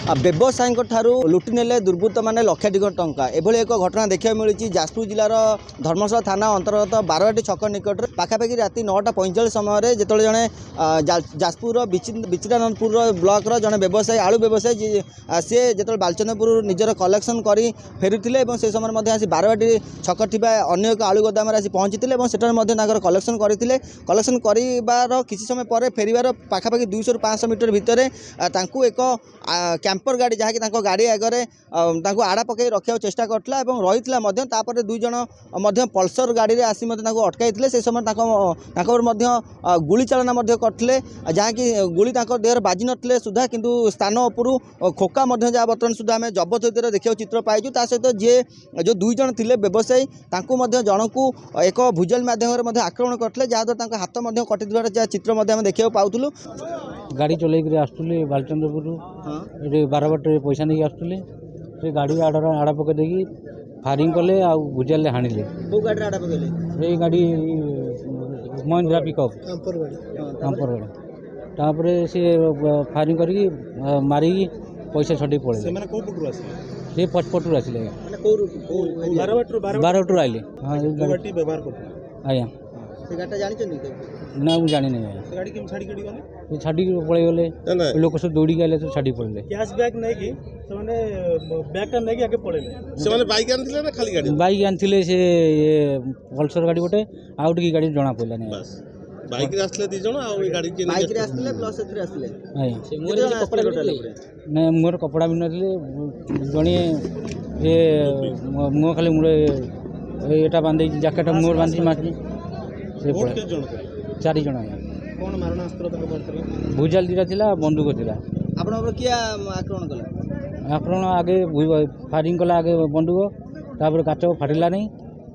व्यवसायी ठारू लुटि नेले दुर्बृत्त मैंने लक्षाधिक टंका एभली एक घटना देखा मिली जाजपुर जिलार धर्मशाला थाना अंतर्गत बारवाटी छक निकट पाखापाखि राति 9:45 समय जो जड़े जाजपुर विचित्रानंदपुर ब्लॉक जड़े व्यवसायी आलू व्यवसायी सी जो बालचंद्रपुर निजर कलेक्शन कर फेरुले से समय आसी बारवाटी छक थी अन्य एक आलू गोदाम आसी पहुँची सेठार कलेक्शन करते कलेक्शन कर किसी समय पर फेरबार पाखापाखि 200 ରୁ 500 मीटर भितर एक कैंपर गाड़ी जहाँकि गाड़ी आगे आड़ा पकई रखा चेष्टा करता रही दुई जन पल्सर गाड़ी आसी अटकई से समय गुली चालना करते जहाँकि गुली देहर बाजी नथिले सुधा किंतु स्थान उपरू खोका जहाँ बर्तमान सुधा आम जबत होते देखा चित्र पाइचु ता सहित जी जो दुई जन थे व्यवसायी जन को एक भुजल मध्यम आक्रमण करते जहाँद्वारा हाथ कटि चित्र देखा पाऊलु गाड़ी चलैक आसुले बालचंद्रपुर ये बारवाटी पैसा नहीं आसुले से गाड़ी आड़ा पकई फायरिंग कले आ भुजाले हाणिले गाड़ी आड़ा पकड़े गाड़ी महिंद्रा पिकअप कैंपर गाड़ी तापर से फायरिंग करके मारिकी पैसा छड़ी पड़े से पचपटू आसिले बारवाटी आइले आज्ञा ना मुझे जानी नहीं छाड़ी पड़े गले लोक सब दौड़ी गले तो छाड़ी पड़े कैश बैग नहीं कि बैगटा नहीं आगे पड़े से बाइक आनथिले ना खाली गाड़ी बाइक आनथिले से पल्सर गाड़ी गोटे आउ टी गाड़ी जना पड़ला नहीं बस बाइक रे आसले दी जण आ गाड़ी के बाइक रे आसले प्लस एथरे आसले आया मोर कपड़ा टोटल नहीं मोर कपड़ा भी नथिले जणी ये मो खाली मुरे एटा बांधे जैकेट मोर बांधी मारजी से पड़े 4 जण आया कौन मारणास्त्र तक बांधले भुजाल दिरा थिला बंदूक थिला आपण किया आक्रमण कला आक्रमण आगे फायरिंग कला आगे बंदूक तापर काच फाटिला नहीं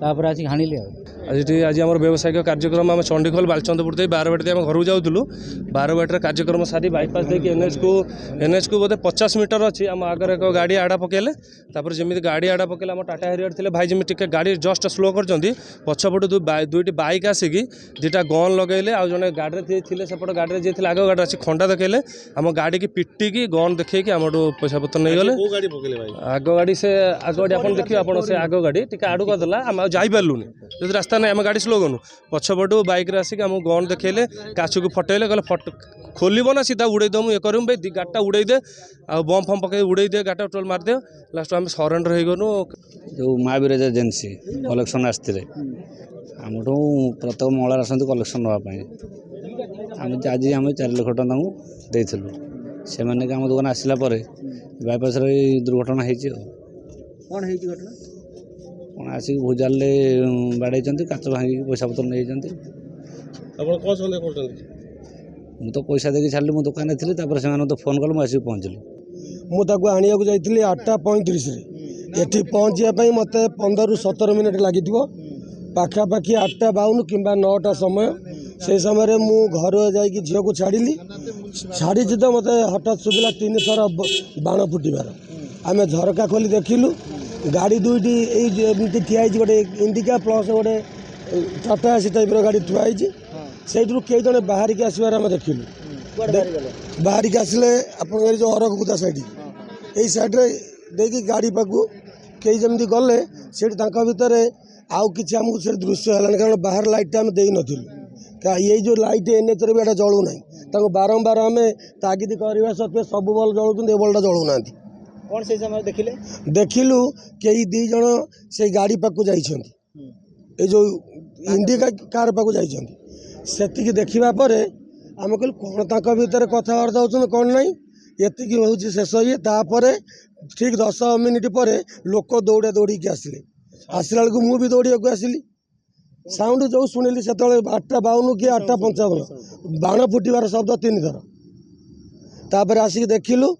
तापर आसी हाणिले आज आम व्यावसायिक कार्यक्रम आम चंडीखोल बालचंद्रपुर दे बारवाटी आम घर जाऊँ बारवाटी कार्यक्रम सारी बाईपास देखिए एनएच को बोधे 50 मीटर अच्छी आम आगे एक गाड़ी आड़ा पकेले जमी गाड़ी आड़ा पकेले आम टाटा हेरियर थे भाई जमी टे गाड़ी जस्ट स्लो कर पछपटू दुईटी बाइक आसिकी दुईटा गन लगेले आ जड़े गाड़ी थे सेपट गाड़ी जी थे आग गाड़ी आसी खंडा देखले आम गाड़ी की पिटिकी गन देखी आम पैसा पतर नहीं गले आग गाड़ी से आग गाड़ी आप देखिए आप आग गाड़ी टी आड़ू करदेला आम जापारूनी जो रास्ता नहीं आम गाड़ी स्लो करूँ पछपटू बाइक आसिक आम गन देखले काच को फटेले कहले खोल ना सीधा उड़े दे मुझे करूँ भाई गाड़ीटा उड़े दे आ बम फम पकड़ उड़े दे गाड़ी टोल मारदे लास्ट आम सरेंडर हो गलु जो महावीर एजेन्सी कलेक्शन आसते आम प्रत्येक मंगल आसती कलेक्शन नापी आज आम 4 लाख टका देलु से आम दुकान आसला बाईपास दुर्घटना कौन घटना कौन आसिक भुजाल बाड़े काच भांगी पैसा पतर नहीं मु तो पैसा देकी छाड़ी मो दुकान थी से तो फोन कल मुझे पहुँचली मुझे आने जाइए 8:35 एटी पहुँचापी मत 15 ରୁ 17 मिनिट लगी पाखापाखि 8:52 कि 9टा समय से समय मु घर जा झील को छाड़ी छाड़ी तो मत हठात शुभिला 3 थर बाण फुटबार आम झरका खोली देखिलु गाड़ी दुईटी ठिया गोटे इंडिका प्लस गोटे टाटा एसी टाइप गाड़ी थुआई से कई जन बाहर की आसबार आम देखिलु बाहर की आसिले आप जो अरगुदा साइड यही सैड्रे देखिए गाड़ी पाखु कई जमी गले से भितर आउ कि आमको से दृश्य है कारण बाहर लाइट आम दे नथिलु ये जो लाइट एनएच भी एटा जलू ना बारंबार आम तागिद करने सत्वे सब बल जलुं ये बल्टा जलू ना कौन से समय देखिले देखिलु कई 2 जन से गाड़ी पाखु जाइछन्ति जो इंडिका कार पाखु जाइछन्ति सेतिकी देखिबा परे आम कहल कौन ताक भीतर कथबार्ता होछन कौन नहीं एतिकी होउछि शेष ये तापरे ठीक 10 मिनिट पर लोक दौड़ा दौड़ी के आसिले आसला बेलू मुझे दौड़ा को आसिली साउंड जो शुणिली से 8:52 कि 8:55 बाण फुटबार शब्द 3 थर तापर आसिक देखिलु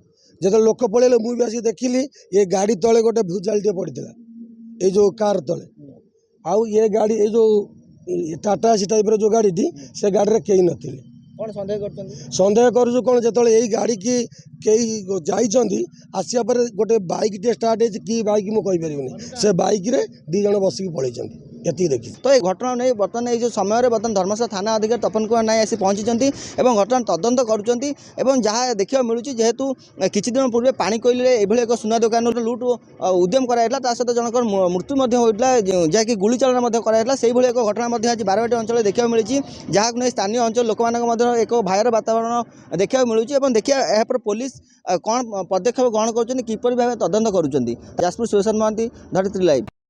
जो लोक पड़े मुझे आसिक देखिली ये गाड़ी तले गोटे भुजालटे पड़ता ये जो कार तले आउ ये गाड़ी ये जो टाटा एसी टाइप जो गाड़ी से गाड़ी में कई नथिले कौन संदेह करछन्ती संदेह करूँ कौन जो यही गाड़ी की कई जाइछन्ती आसिया पर गोटे बाइक टे स्टार्ट कि बाइक मुझे कहीपरि से बाइक रे 2 जन बसिक पलैछन्ती ଏତିକି ଦେଖିଛି। ତ এই ঘটনা নেই বর্তমান এই যে সময়ের বর্তমান ধর্মশালা থানা অধিকারী তপন কুমার নাই আসি পৌঁছিଛନ୍ତି এবং ঘটনা তদন্ত କରୁଛନ୍ତି এবং ଯାହା ଦେଖିବାକୁ ମିଳୁଛି ଯେହେତୁ କିଛି ଦିନ ପୂର୍ବେ ପାଣି କୋଇଲିରେ ଏଭଳି ଏକ ସୁନା ଦୋକାନରୁ ଲୁଟ୍ ଉଦ୍ୟମ କରାଯାଇଥିଲା ତା ସହିତ ଜଣଙ୍କର ମୃତ୍ୟୁ ମଧ୍ୟ ହୋଇଥିଲା ଯାହାକି ଗୁଳିଚାଳନା ମଧ୍ୟ କରାଯାଇଥିଲା ସେଇଭଳି ଏକ ଘଟଣା ମଧ୍ୟ ଆଜି ବାରବାଟୀ ଅଞ୍ଚଳରେ ଦେଖିବାକୁ ମିଳିଛି ଯାହାକୁ ନେଇ ସ୍ଥାନୀୟ ଅଞ୍ଚଳ ଲୋକମାନଙ୍କ ମଧ୍ୟ ଏକ ଭୟର ବାତାବରଣ ଦେଖିବାକୁ ମିଳୁଛି ଏବଂ ଦେଖିବା ଏହାପରେ ପୋଲିସ କ'ଣ ପଦକ୍ଷେପ ଗ୍ରହଣ କରୁଛନ୍ତି କିପରି ଭାବେ ତଦନ୍ତ କରୁଛନ୍ତି। ଯାଜପୁର ସୁରେଶ ମହାନ୍ତି ଧରିତ୍ରୀ ଲାଇଭ୍।